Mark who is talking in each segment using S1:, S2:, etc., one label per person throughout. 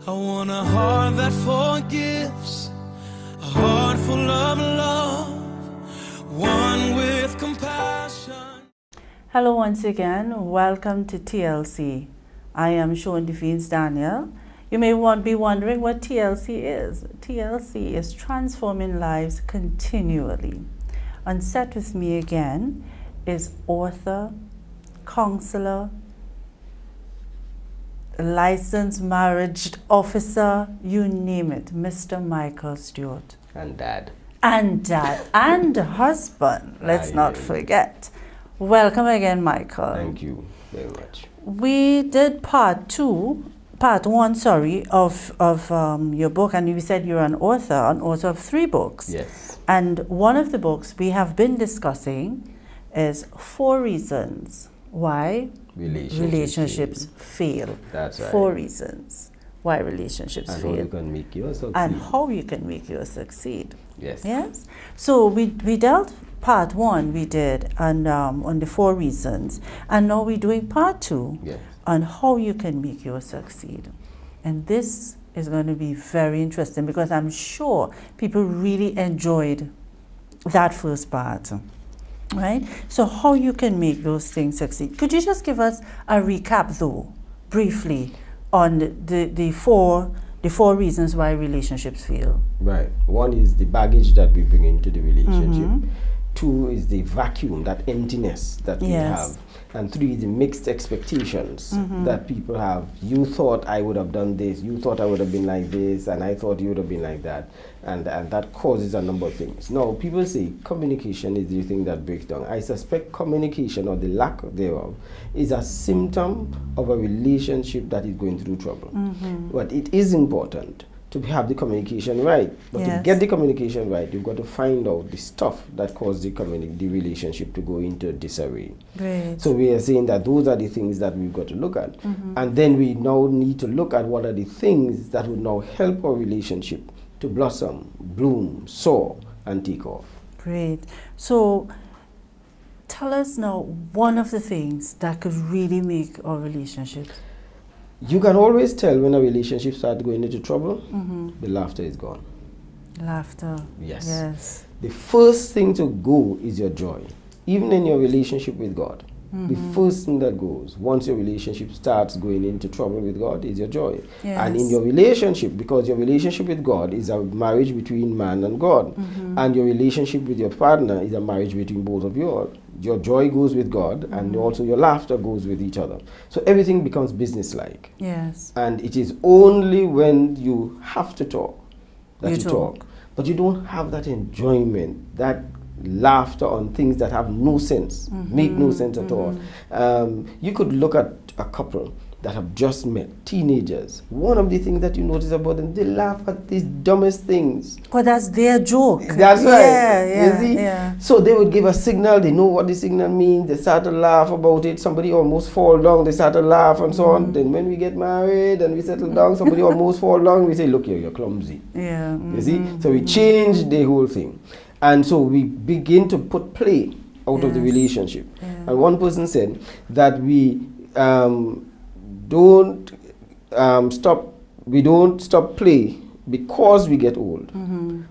S1: I want a heart that forgives, a heart full of love, one with compassion.
S2: Hello once again, welcome to TLC. I am Sean Devines Daniel. You may be wondering what TLC is. TLC is transforming lives continually. On set with me again is author, counselor, licensed marriage officer, you name it, Mr. Michael Stewart.
S3: And dad.
S2: And dad, and husband, let's not forget. Welcome again, Michael.
S3: Thank you very much.
S2: We did part one, of your book, and you said you're an author of 3 books.
S3: Yes.
S2: And one of the books we have been discussing is 4 reasons why relationships fail.
S3: That's right.
S2: 4 reasons why relationships
S3: and
S2: fail.
S3: How you can make yours succeed.
S2: And how you can make yours succeed.
S3: Yes.
S2: Yes. So we dealt part 1 we did on the 4 reasons, and now we're doing part 2
S3: Yes.
S2: on how you can make yours succeed. And this is going to be very interesting because I'm sure people really enjoyed that first part. Right? So how you can make those things succeed. Could you just give us a recap though, briefly, on the four reasons why relationships fail?
S3: Right. 1 is the baggage that we bring into the relationship. 2 is the vacuum, that emptiness that we have. And 3 is the mixed expectations that people have. You thought I would have done this, you thought I would have been like this, and I thought you would have been like that. And that causes a number of things. Now, people say communication is the thing that breaks down. I suspect communication, or the lack thereof, is a symptom of a relationship that is going through trouble. But it is important to have the communication right. But to get the communication right, you've got to find out the stuff that caused the relationship to go into disarray.
S2: Great.
S3: So we are saying that those are the things that we've got to look at. And then we now need to look at what are the things that would now help our relationship to blossom, bloom, soar, and take off.
S2: Great. So tell us now one of the things that could really make our relationships.
S3: You can always tell when a relationship starts going into trouble, the laughter is gone.
S2: Laughter.
S3: Yes.
S2: Yes.
S3: The first thing to go is your joy. Even in your relationship with God, the first thing that goes once your relationship starts going into trouble with God is your joy.
S2: Yes.
S3: And in your relationship, because your relationship with God is a marriage between man and God, and your relationship with your partner is a marriage between both of you all. Your joy goes with God, and also your laughter goes with each other. So everything becomes businesslike.
S2: Yes.
S3: And it is only when you have to talk that you talk. But you don't have that enjoyment, that laughter on things that have no sense, make no sense at all. You could look at a couple that have just met, teenagers. One of the things that you notice about them, they laugh at these dumbest things.
S2: But that's their joke.
S3: That's right.
S2: Yeah,
S3: you see?
S2: yeah.
S3: So they would give a signal, they know what the signal means, they start to laugh about it, somebody almost fall down, they start to laugh and so on. Then when we get married and we settle down, somebody almost fall down, we say, look here, you're clumsy.
S2: Yeah.
S3: You see? So we change the whole thing. And so we begin to put play out of the relationship. And one person said that we don't stop play because we get old,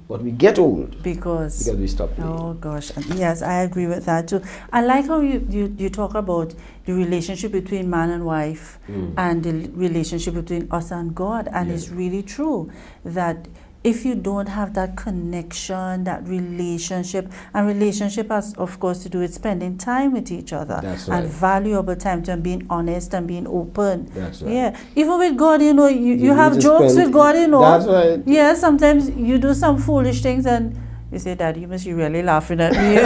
S3: but we get old because we stop playing.
S2: Oh gosh, yes, I agree with that too. I like how you talk about the relationship between man and wife and the relationship between us and God, and it's really true that if you don't have that connection, that relationship, and relationship has, of course, to do with spending time with each other.
S3: That's right.
S2: And valuable time to being honest and being open.
S3: That's right.
S2: Yeah. Even with God, you have jokes with God,
S3: That's right.
S2: Yeah, sometimes you do some foolish things and you say, Daddy, you must be really laughing at me,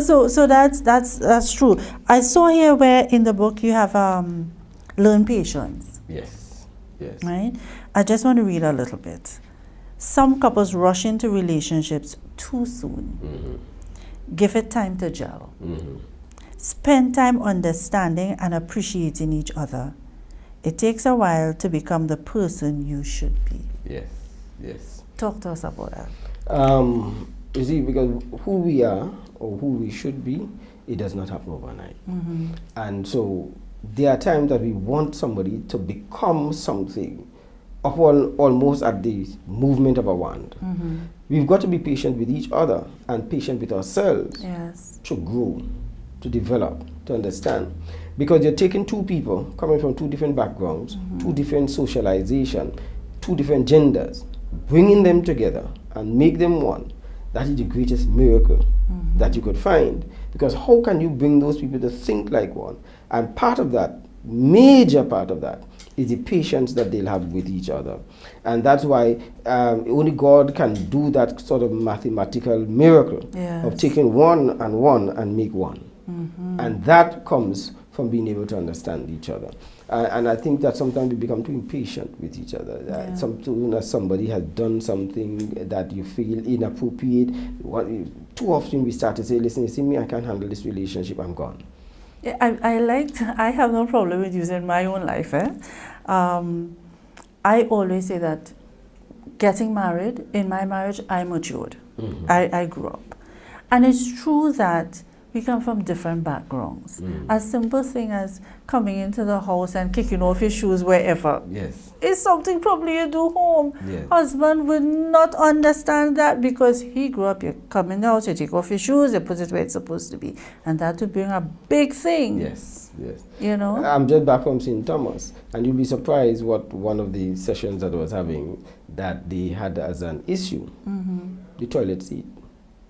S2: So that's true. I saw here where in the book you have learn patience.
S3: Yes. Yes.
S2: Right? I just want to read a little bit. Some couples rush into relationships too soon. Give it time to gel. Spend time understanding and appreciating each other. It takes a while to become the person you should be.
S3: Yes. Yes.
S2: Talk to us about that.
S3: You see, because who we are or who we should be, it does not happen overnight. And so there are times that we want somebody to become something upon almost at the movement of a wand. We've got to be patient with each other and patient with ourselves to grow, to develop, to understand. Because you're taking two people coming from two different backgrounds, two different socialization, two different genders, bringing them together and make them one. That is the greatest miracle that you could find. Because how can you bring those people to think like one? And part of that, major part of that, is the patience that they'll have with each other. And that's why only God can do that sort of mathematical miracle of taking one and make one. And that comes from being able to understand each other. And I think that sometimes we become too impatient with each other. Somebody has done something that you feel inappropriate. Too often we start to say, listen, you see me, I can't handle this relationship, I'm gone.
S2: Yeah, I have no problem with using my own life. I always say that getting married, in my marriage, I matured. I grew up. And it's true that we come from different backgrounds. A simple thing as coming into the house and kicking off your shoes wherever is something probably you do home. Husband would not understand that because he grew up, you come in the house, you take off your shoes, you put it where it's supposed to be. And that would bring a big thing. You know?
S3: I'm just back from St. Thomas, and you'll be surprised what one of the sessions that I was having that they had as an issue, the toilet seat.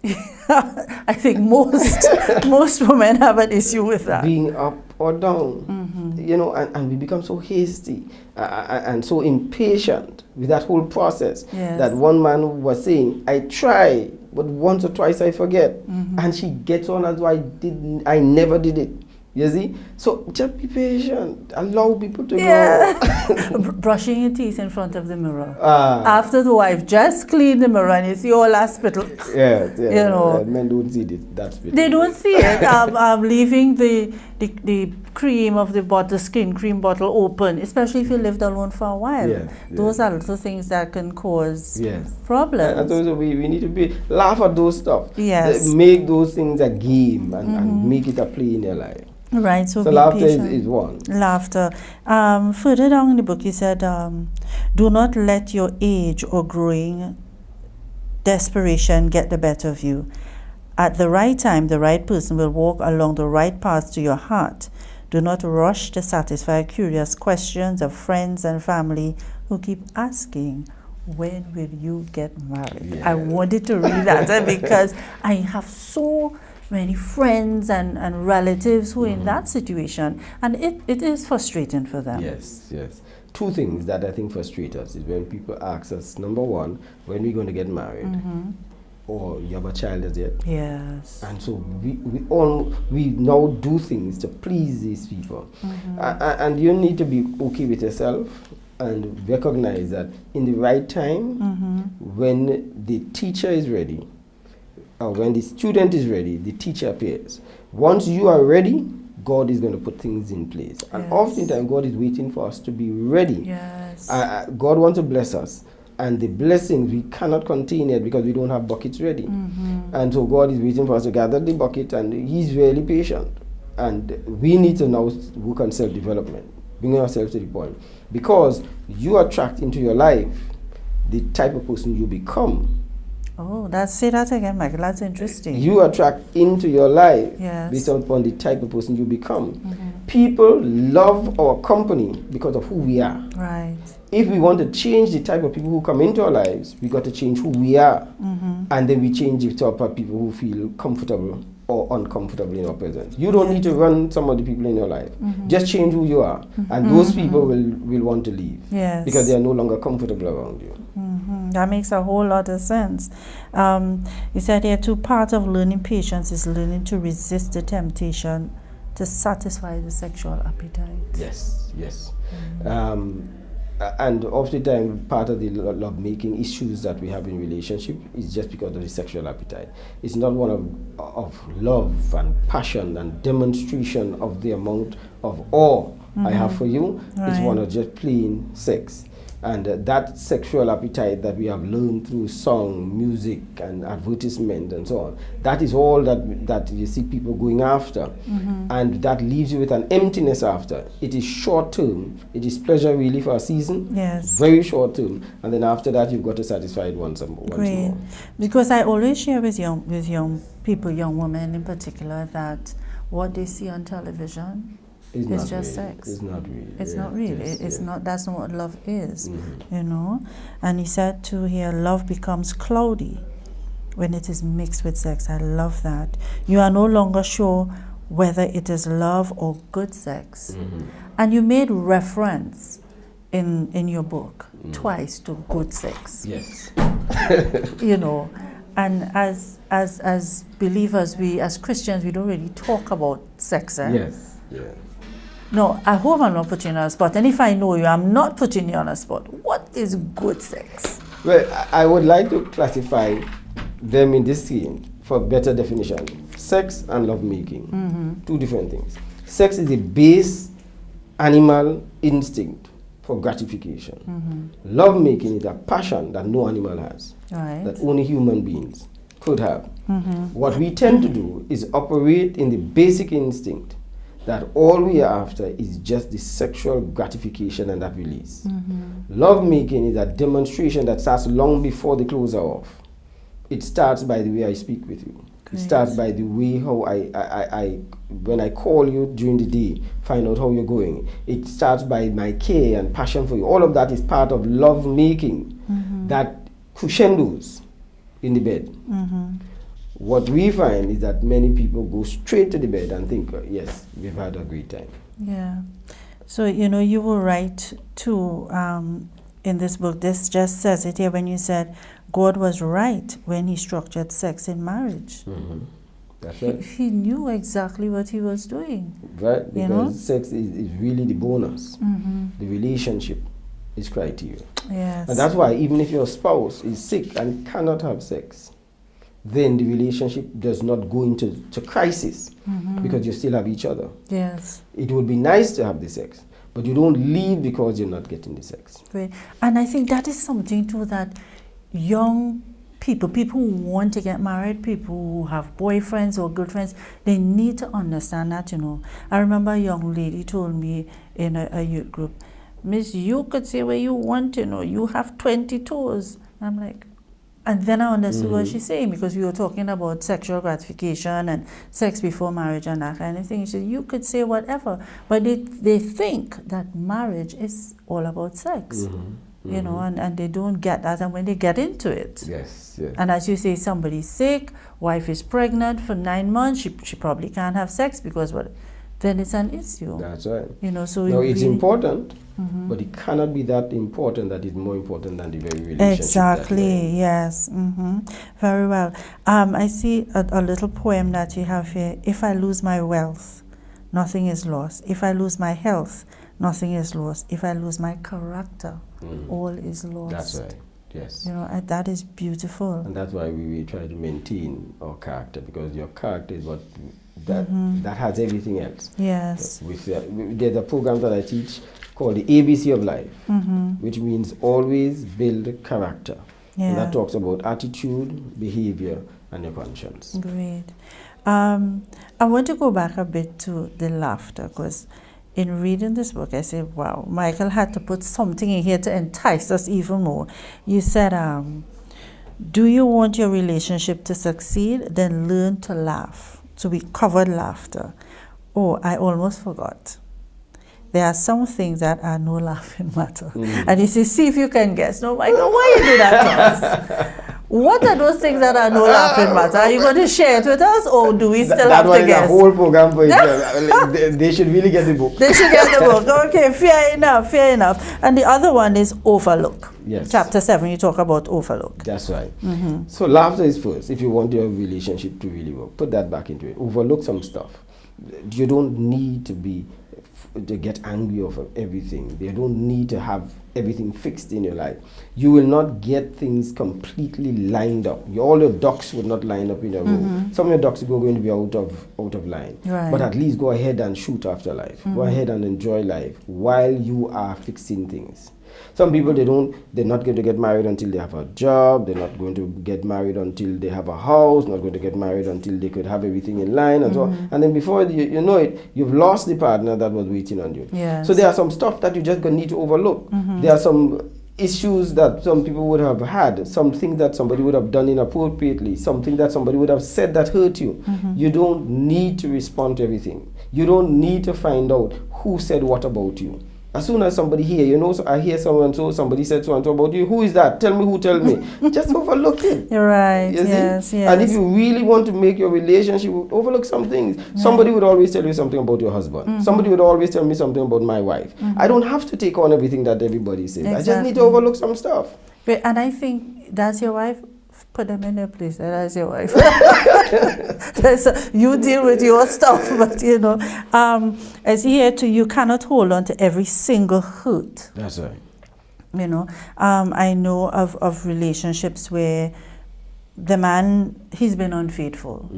S2: I think most women have an issue with that.
S3: Being up or down, you know, and we become so hasty and so impatient with that whole process that one man was saying, I try, but once or twice I forget. And she gets on as though I never did it. You see? So just be patient. Allow people to go.
S2: Brushing your teeth in front of the mirror. After the wife just cleaned the mirror and you see all that spittle. You know.
S3: Men don't see that spittle.
S2: They don't see it. I'm leaving the cream of the bottle, skin cream bottle open, especially if you lived alone for a while. Those are little things that can cause problems.
S3: And so we need to laugh at those stuff. Make those things a game and make it a play in your life.
S2: Right, so
S3: laughter is one.
S2: Laughter. Further down in the book, he said, do not let your age or growing desperation get the better of you. At the right time, the right person will walk along the right path to your heart. Do not rush to satisfy curious questions of friends and family who keep asking, when will you get married? I wanted to read that because I have so many friends and relatives who are in that situation, and it is frustrating for them.
S3: Yes. Two things that I think frustrate us is when people ask us, number one, when we're going to get married, or you have a child as yet. And so we now do things to please these people. And you need to be okay with yourself and recognize that in the right time, when the teacher is ready, when the student is ready, the teacher appears. Once you are ready, God is going to put things in place. And oftentimes God is waiting for us to be ready. God wants to bless us. And the blessings, we cannot contain it because we don't have buckets ready. And so God is waiting for us to gather the bucket, and He's really patient. And we need to now work on self-development, bring ourselves to the point. Because you attract into your life the type of person you become.
S2: Say that again, Michael. That's interesting.
S3: You attract into your life based upon the type of person you become. People love our company because of who we are. If we want to change the type of people who come into our lives, we got to change who we are. And then we change it to our people who feel comfortable or uncomfortable in our presence. You don't need to run some of the people in your life. Just change who you are. And those people will want to leave. Because they are no longer comfortable around you.
S2: That makes a whole lot of sense. He said here, two parts of learning patience is learning to resist the temptation to satisfy the sexual appetite.
S3: Yes. And oftentimes part of the love-making issues that we have in relationship is just because of the sexual appetite. It's not one of love and passion and demonstration of the amount of awe I have for you. It's one of just plain sex. And that sexual appetite that we have learned through song, music, and advertisement and so on, that is all that you see people going after. And that leaves you with an emptiness after. It is short term. It is pleasure really for a season.
S2: Yes.
S3: Very short term. And then after that, you've got to satisfy it once more.
S2: Because I always share with young people, young women in particular, that what they see on television it's just
S3: really,
S2: sex.
S3: It's not really.
S2: It's not really. It's not. That's not what love is, you know. And he said too here, love becomes cloudy when it is mixed with sex. I love that. You are no longer sure whether it is love or good sex. And you made reference in your book twice to good sex.
S3: Yes.
S2: You know, and as believers, we as Christians, we don't really talk about sex.
S3: Yes. Yeah.
S2: No, I hope I'm not putting you on a spot. And if I know you, I'm not putting you on a spot. What is good sex?
S3: Well, I would like to classify them in this scene for better definition. Sex and lovemaking, two different things. Sex is a base animal instinct for gratification. Lovemaking is a passion that no animal has, that only human beings could have. What we tend to do is operate in the basic instinct that all we are after is just the sexual gratification and that release. Lovemaking is a demonstration that starts long before the clothes are off. It starts by the way I speak with you. It starts by the way how I when I call you during the day, find out how you're going. It starts by my care and passion for you. All of that is part of lovemaking that crescendos in the bed. What we find is that many people go straight to the bed and think, yes, we've had a great time.
S2: Yeah. So, you know, you were right too in this book. This just says it here when you said God was right when he structured sex in marriage.
S3: That's right.
S2: He knew exactly what he was doing.
S3: Right, because sex is really the bonus. The relationship is criteria.
S2: Yes.
S3: And that's why even if your spouse is sick and cannot have sex, then the relationship does not go into crisis because you still have each other.
S2: Yes.
S3: It would be nice to have the sex, but you don't leave because you're not getting the sex.
S2: Great. And I think that is something too that young people who want to get married, people who have boyfriends or girlfriends, they need to understand that, you know. I remember a young lady told me in a youth group, Miss, you could say what you want, you know, you have 20 toes. I'm like, and then I understood what she's saying, because we were talking about sexual gratification and sex before marriage and that kind of thing. She said, you could say whatever, but they think that marriage is all about sex, you know, and they don't get that. And when they get into it, and as you say, somebody's sick, wife is pregnant for 9 months, she probably can't have sex because then it's an issue.
S3: That's right.
S2: You know, so
S3: no, it's really important, but it cannot be that important that it's more important than the very relationship.
S2: Exactly, yes. Very well. I see a little poem that you have here. If I lose my wealth, nothing is lost. If I lose my health, nothing is lost. If I lose my character, all is lost.
S3: That's right. Yes.
S2: You know, that is beautiful.
S3: And that's why we try to maintain our character, because your character is what that has everything else.
S2: Yes.
S3: There's a program that I teach called the ABC of Life, which means always build character. Yeah. And that talks about attitude, behavior, and your conscience.
S2: Great. I want to go back a bit to the laughter, because in reading this book, I said, wow, Michael had to put something in here to entice us even more. You said, do you want your relationship to succeed? Then learn to laugh. So we covered laughter. Oh, I almost forgot. There are some things that are no laughing matter. And you say, see if you can guess. No, Michael, why you do that to us? What are those things that are no laughing matter? Are you going to share it with us, or do we still have to guess?
S3: That one is a whole program for it. They should really get the book.
S2: They should get the book. Okay, fair enough. And the other one is overlook.
S3: Yes.
S2: Chapter 7, you talk about overlook.
S3: That's right. So laughter is first. If you want your relationship to really work, put that back into it. Overlook some stuff. You don't need to get angry over everything. You don't need to have everything fixed in your life. You will not get things completely lined up. All your ducks would not line up in a row. Some of your ducks are going to be out of line. Right. But at least go ahead and shoot after life. Go ahead and enjoy life while you are fixing things. Some people, they're not going to get married until they have a job. They're not going to get married until they have a house. Not going to get married until they could have everything in line and so on. And then before you know it, you've lost the partner that was waiting on you.
S2: Yes.
S3: So there are some stuff that you just gonna need to overlook. There are some issues that some people would have had, something that somebody would have done inappropriately, something that somebody would have said that hurt you. You don't need to respond to everything. You don't need to find out who said what about you. As soon as somebody hear, you know, so I hear someone, so somebody said so and so about you, who is that? Tell me who, tell me. Just overlook it.
S2: You're right.
S3: You
S2: Yes,
S3: see?
S2: yes.
S3: And if you really want to make your relationship, overlook some things. Somebody would always tell you something about your husband. Somebody would always tell me something about my wife. I don't have to take on everything that everybody says. I just need to overlook some stuff.
S2: Great. And I think that's your wife. Put them in their place. That's your wife. You deal with your stuff, but you know, as here too, you cannot hold on to every single hurt.
S3: That's right.
S2: You know, I know of relationships where the man, he's been unfaithful,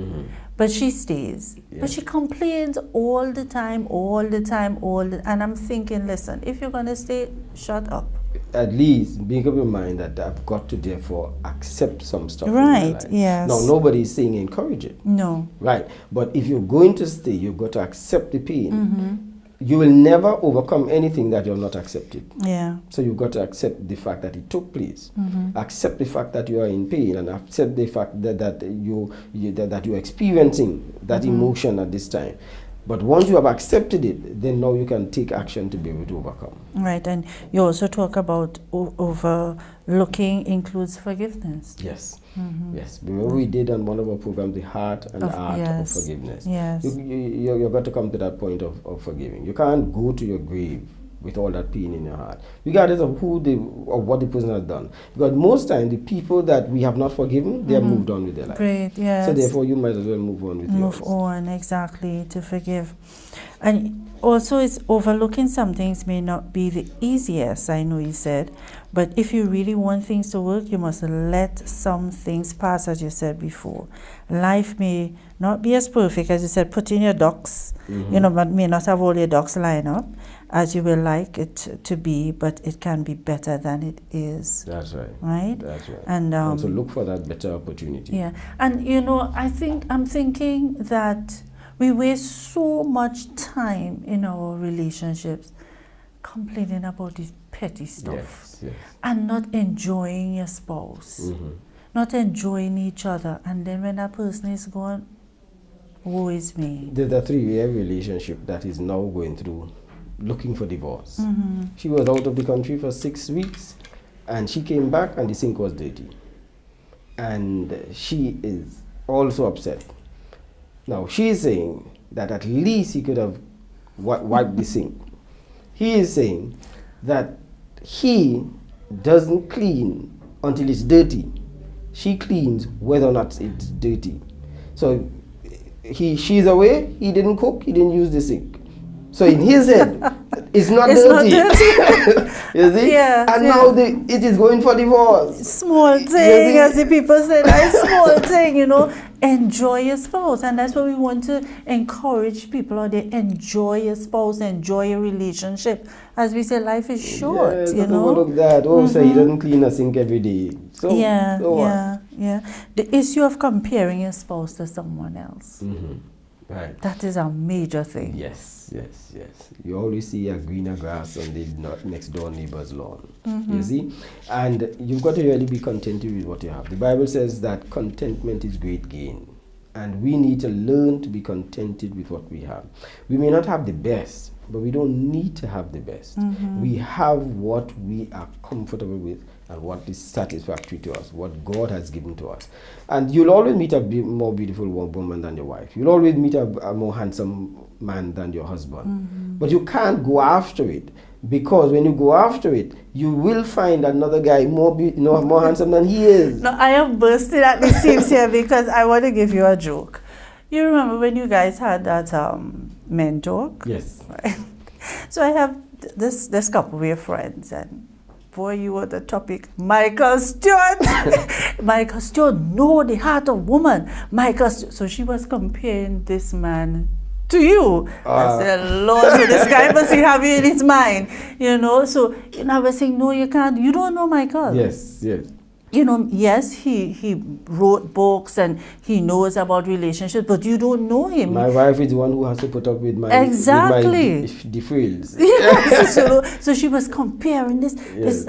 S2: but she stays. But she complains all the time, and I'm thinking, listen, if you're gonna stay, shut up.
S3: At least make up your mind that I've got to therefore accept some stuff.
S2: Right,
S3: in my life.
S2: yes.
S3: Now, nobody is saying encourage it.
S2: No.
S3: Right. But if you're going to stay, you've got to accept the pain. You will never overcome anything that you're not accepted.
S2: Yeah.
S3: So you've got to accept the fact that it took place. Accept the fact that you are in pain, and accept the fact that you're experiencing that emotion at this time. But once you have accepted it, then now you can take action to be able to overcome.
S2: Right, and you also talk about overlooking includes forgiveness.
S3: Yes, yes. Remember we did on one of our programs, the heart and art of forgiveness.
S2: Yes.
S3: You've got to come to that point of forgiving. You can't go to your grave with all that pain in your heart, regardless of what the person has done. Because most times the people that we have not forgiven, they have moved on with their life.
S2: Great, yes.
S3: So therefore you might as well move on with yours.
S2: Move on, exactly, to forgive. And also it's overlooking some things may not be the easiest, I know you said, but if you really want things to work, you must let some things pass, as you said before. Life may not be as perfect, as you said, put in your ducks, you know, but may not have all your ducks line up as you will like it to be, but it can be better than it is.
S3: That's right.
S2: Right?
S3: That's right.
S2: And
S3: so look for that better opportunity.
S2: Yeah. And you know, I'm thinking that we waste so much time in our relationships complaining about this petty stuff.
S3: Yes.
S2: And not enjoying your spouse. Not enjoying each other. And then when that person is gone, woe is me.
S3: There's a 3-year relationship that is now going through looking for divorce. She was out of the country for 6 weeks, and she came back and the sink was dirty. And she is also upset. Now she is saying that at least he could have wiped the sink. He is saying that he doesn't clean until it's dirty. She cleans whether or not it's dirty. So she's away, he didn't cook, he didn't use the sink. So in his head, it's not dirty. You see?
S2: Yes,
S3: and now it is going for divorce.
S2: Small thing, as the people say, that's small thing, you know. Enjoy your spouse. And that's what we want to encourage people out there. Enjoy your spouse, enjoy your relationship. As we say, life is short, you know.
S3: Overlook that. So he doesn't clean a sink every day. So,
S2: The issue of comparing your spouse to someone else.
S3: Right.
S2: That is a major thing.
S3: Yes. You always see a greener grass on the next door neighbor's lawn. You see? And you've got to really be contented with what you have. The Bible says that contentment is great gain. And we need to learn to be contented with what we have. We may not have the best, but we don't need to have the best. We have what we are comfortable with and what is satisfactory to us, what God has given to us. And you'll always meet a more beautiful woman than your wife. You'll always meet a more handsome man than your husband. But you can't go after it, because when you go after it, you will find another guy more handsome than he is.
S2: No, I am bursting at the seams here because I want to give you a joke. You remember when you guys had that men talk?
S3: Yes.
S2: So I have this couple, we're friends, and boy, you were the topic. Michael Stewart. Michael Stewart, know the heart of woman. Michael Stewart. So she was comparing this man to you. I said, Lord, so this guy must have you in his mind, you know. So, you know, I was saying, no, you can't. You don't know Michael.
S3: Yes, yes.
S2: You know, yes, he wrote books and he knows about relationships, but you don't know him.
S3: My wife is the one who has to put up with my
S2: exactly
S3: the frills.
S2: Yes. So she was comparing this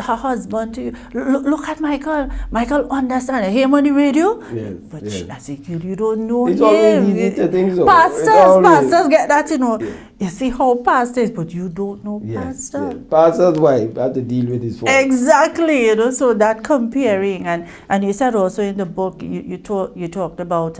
S2: her husband to you. Look at Michael. Michael understand. Hear him on the radio.
S3: Yes,
S2: but
S3: yes.
S2: I think you don't know
S3: it's
S2: him.
S3: Always easy to think so.
S2: Pastors get that, you know. Yeah. You see how pastors, but you don't know pastor.
S3: Yes. Pastor's wife have to deal with his fault.
S2: Exactly, you know. So that comparing, and you said also in the book you talked about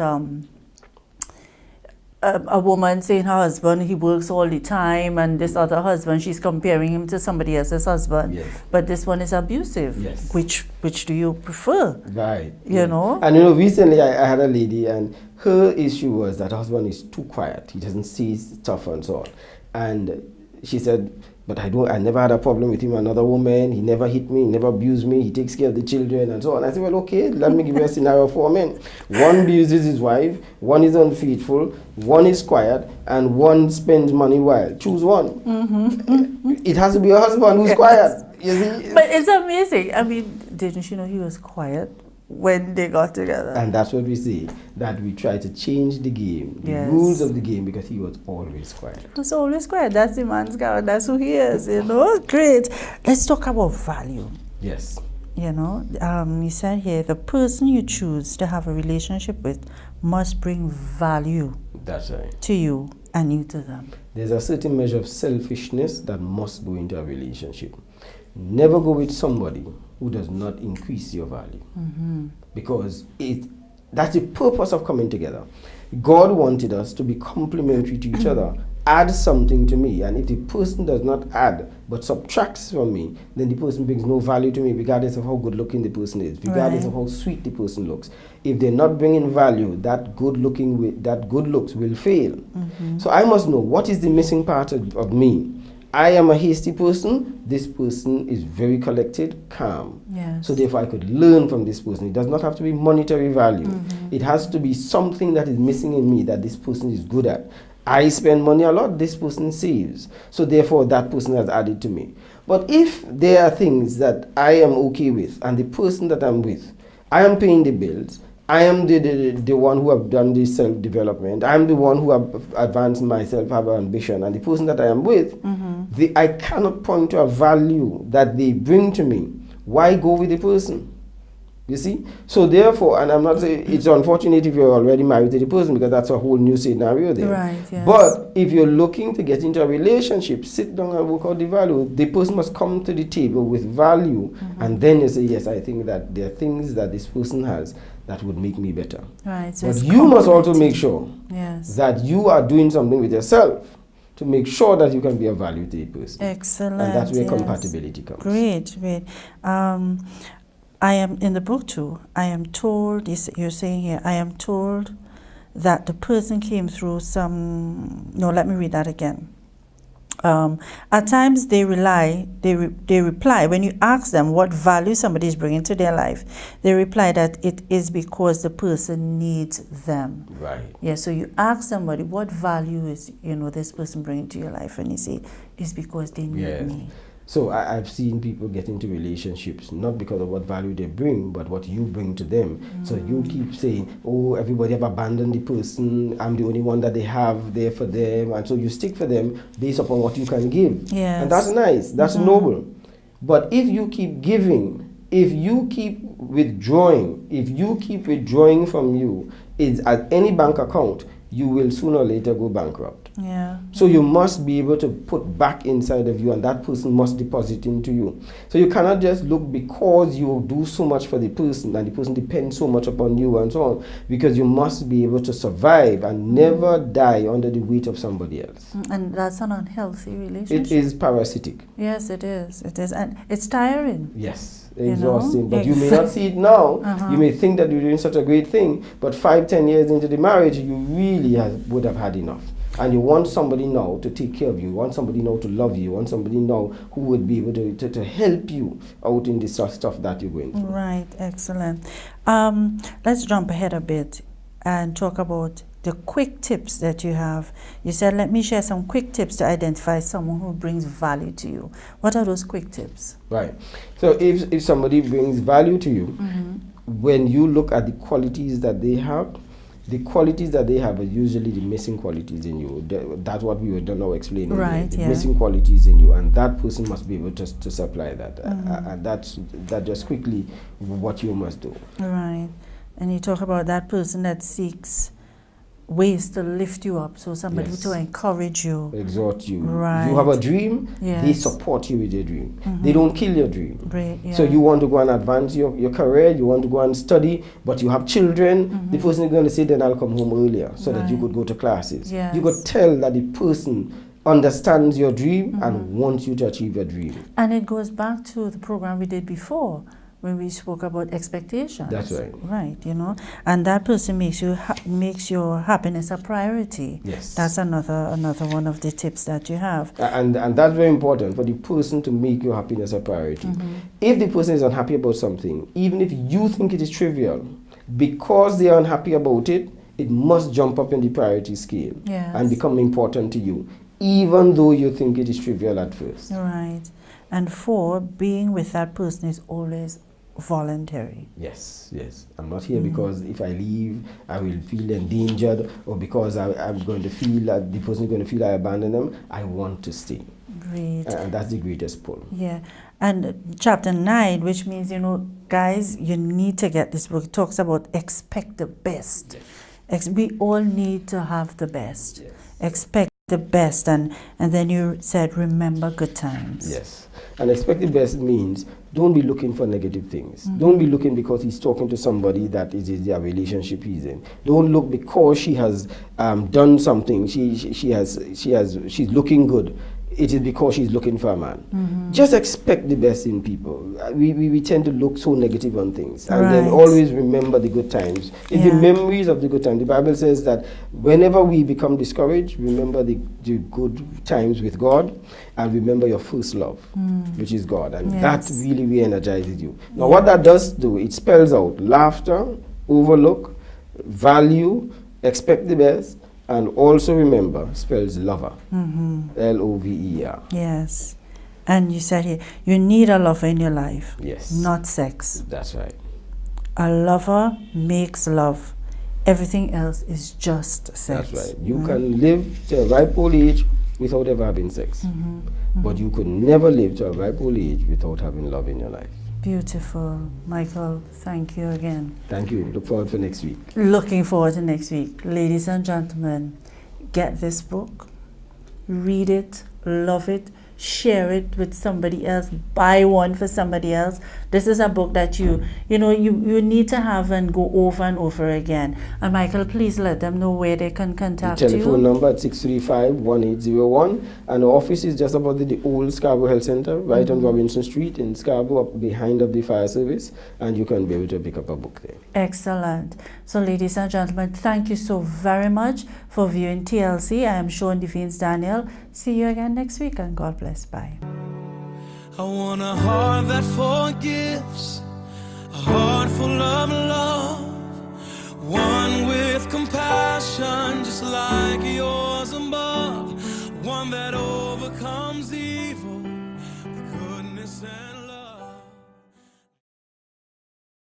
S2: a woman saying her husband, he works all the time, and this other husband, she's comparing him to somebody else's husband.
S3: Yes.
S2: But this one is abusive.
S3: Yes.
S2: Which do you prefer?
S3: Right.
S2: You know.
S3: And you know, recently I had a lady, and her issue was that her husband is too quiet. He doesn't see stuff and so on. And she said, but I never had a problem with him. Another woman, he never hit me, he never abused me, he takes care of the children and so on. I said, well, okay, let me give you a scenario for men. One abuses his wife, one is unfaithful, one is quiet, and one spends money while. Choose one. It has to be a husband who's quiet. You see?
S2: But it's amazing. I mean, didn't you know he was quiet when they got together?
S3: And that's what we say, that we try to change the game, the rules of the game, because he was always quiet.
S2: He was always quiet. That's the man's guy. That's who he is, you know. Great. Let's talk about value.
S3: Yes.
S2: You know, you said here, the person you choose to have a relationship with must bring value.
S3: That's right.
S2: To you and you to them.
S3: There's a certain measure of selfishness that must go into a relationship. Never go with somebody who does not increase your value. Because that's the purpose of coming together. God wanted us to be complementary to each other. Add something to me, and if the person does not add but subtracts from me, then the person brings no value to me, regardless of how good looking the person is, regardless of how sweet the person looks. If they're not bringing value, that good looks will fail. So I must know what is the missing part of me. I am a hasty person. This person is very collected, calm.
S2: Yes.
S3: So therefore I could learn from this person. It does not have to be monetary value. It has to be something that is missing in me that this person is good at. I spend money a lot, this person saves. So therefore that person has added to me. But if there are things that I am okay with, and the person that I'm with, I am paying the bills, I am the one who have done this self-development, I am the one who have advanced myself, have ambition, and the person that I am with, I cannot point to a value that they bring to me. Why go with the person? You see? So therefore, and I'm not saying it's unfortunate if you're already married to the person, because that's a whole new scenario there.
S2: Right, yes.
S3: But if you're looking to get into a relationship, sit down and work out the value. The person must come to the table with value, and then you say, yes, I think that there are things that this person has that would make me better.
S2: Right. So
S3: but you must also make sure
S2: that
S3: you are doing something with yourself to make sure that you can be of value to the person.
S2: Excellent.
S3: And that's where compatibility comes.
S2: Great, great. I am in the book too. I am told, you're saying here, I am told that the person came through some, no, let me read that again. At times they reply, when you ask them what value somebody is bringing to their life, they reply that it is because the person needs them.
S3: Right.
S2: Yeah, so you ask somebody, what value is, this person bringing to your life? And you say, it's because they need me.
S3: So I've seen people get into relationships not because of what value they bring, but what you bring to them. So you keep saying, oh, everybody have abandoned the person, I'm the only one that they have there for them, and so you stick for them based upon what you can give.
S2: Yes.
S3: And that's nice, that's noble. But if you keep giving, if you keep withdrawing, from you, it's at any bank account, you will sooner or later go bankrupt.
S2: Yeah.
S3: So you must be able to put back inside of you, and that person must deposit into you. So you cannot just look because you do so much for the person and the person depends so much upon you and so on, because you must be able to survive and never die under the weight of somebody else.
S2: And that's an unhealthy relationship.
S3: It is parasitic.
S2: Yes, it is. It is. And it's tiring.
S3: Yes. Exhausting. But you may
S2: Exactly.
S3: not see it now. You may think that you're doing such a great thing, but 5-10 years into the marriage, you really would have had enough. And you want somebody now to take care of you, you want somebody now to love you, you want somebody now who would be able to help you out in this stuff that you're going through.
S2: Right, excellent. Let's jump ahead a bit and talk about the quick tips that you have. You said, let me share some quick tips to identify someone who brings value to you. What are those quick tips?
S3: Right. So if somebody brings value to you, when you look at the qualities that they have, the qualities that they have are usually the missing qualities in you. That's what we were now explaining.
S2: Right,
S3: the
S2: yeah.
S3: missing qualities in you, and that person must be able to supply that. And that's just quickly what you must do.
S2: Right. And you talk about that person that seeks ways to lift you up, so somebody
S3: Yes.
S2: to encourage you,
S3: Exhort you.
S2: Right.
S3: You have a dream,
S2: Yes.
S3: they support you with your dream. They don't kill your dream.
S2: Great, yeah.
S3: So you want to go and advance your career, you want to go and study, but you have children, the person is going to say, then I'll come home earlier so that you
S2: Right.
S3: could go to classes.
S2: Yes.
S3: You could tell that the person understands your dream and wants you to achieve your dream.
S2: And it goes back to the program we did before when we spoke about expectations.
S3: That's right.
S2: Right, you know, and that person makes your happiness a priority.
S3: Yes.
S2: That's another one of the tips that you have.
S3: And that's very important for the person to make your happiness a priority. If the person is unhappy about something, even if you think it is trivial, because they are unhappy about it, it must jump up in the priority scale
S2: Yes.
S3: and become important to you, even though you think it is trivial at first.
S2: Right. And 4, being with that person is always voluntary.
S3: Yes, yes. I'm not here because if I leave, I will feel endangered, or because I'm going to feel that the person is going to feel I abandon them. I want to stay.
S2: Great.
S3: And that's the greatest pull.
S2: Yeah. And chapter 9, which means, you know, guys, you need to get this book. It talks about expect the best. We all need to have the best.
S3: Yes.
S2: Expect the best. And then you said, remember good times.
S3: Yes. And expect the best means don't be looking for negative things. Don't be looking because he's talking to somebody that is in their relationship he's in. Don't look because she has done something. She's looking good. It is because she's looking for a man. Just expect the best in people. We tend to look so negative on things. And then
S2: Right.
S3: always remember the good times. In the
S2: Yeah.
S3: memories of the good times, the Bible says that whenever we become discouraged, remember the good times with God and remember your first love, which is God. And that
S2: Yes.
S3: really re-energizes you. Now what that does do, it spells out laughter, overlook, value, expect the best, and also remember, spells lover. L-O-V-E-R.
S2: Yes. And you said here, you need a lover in your life,
S3: Yes.
S2: not sex.
S3: That's right.
S2: A lover makes love. Everything else is just sex.
S3: That's right. You can live to a ripe old age without ever having sex. But you could never live to a ripe old age without having love in your life.
S2: Beautiful. Michael, thank you again.
S3: Thank you. Look forward for next week.
S2: Looking forward to next week. Ladies and gentlemen, get this book, read it, love it, share it with somebody else, buy one for somebody else. This is a book that you need to have and go over and over again. And Michael, please let them know where they can contact
S3: The telephone
S2: you.
S3: number at 635-1801, and our office is just above the old Scarborough Health Center, right on Robinson Street in Scarborough, up behind of the fire service, and you can be able to pick up a book there.
S2: Excellent. So ladies and gentlemen, thank you so very much for viewing TLC. I am Sean Devines Daniel. See you again next week, and God bless. Bye.
S1: I want a heart that forgives, a heart full of love, one with compassion just like yours above, one that overcomes evil with goodness and love.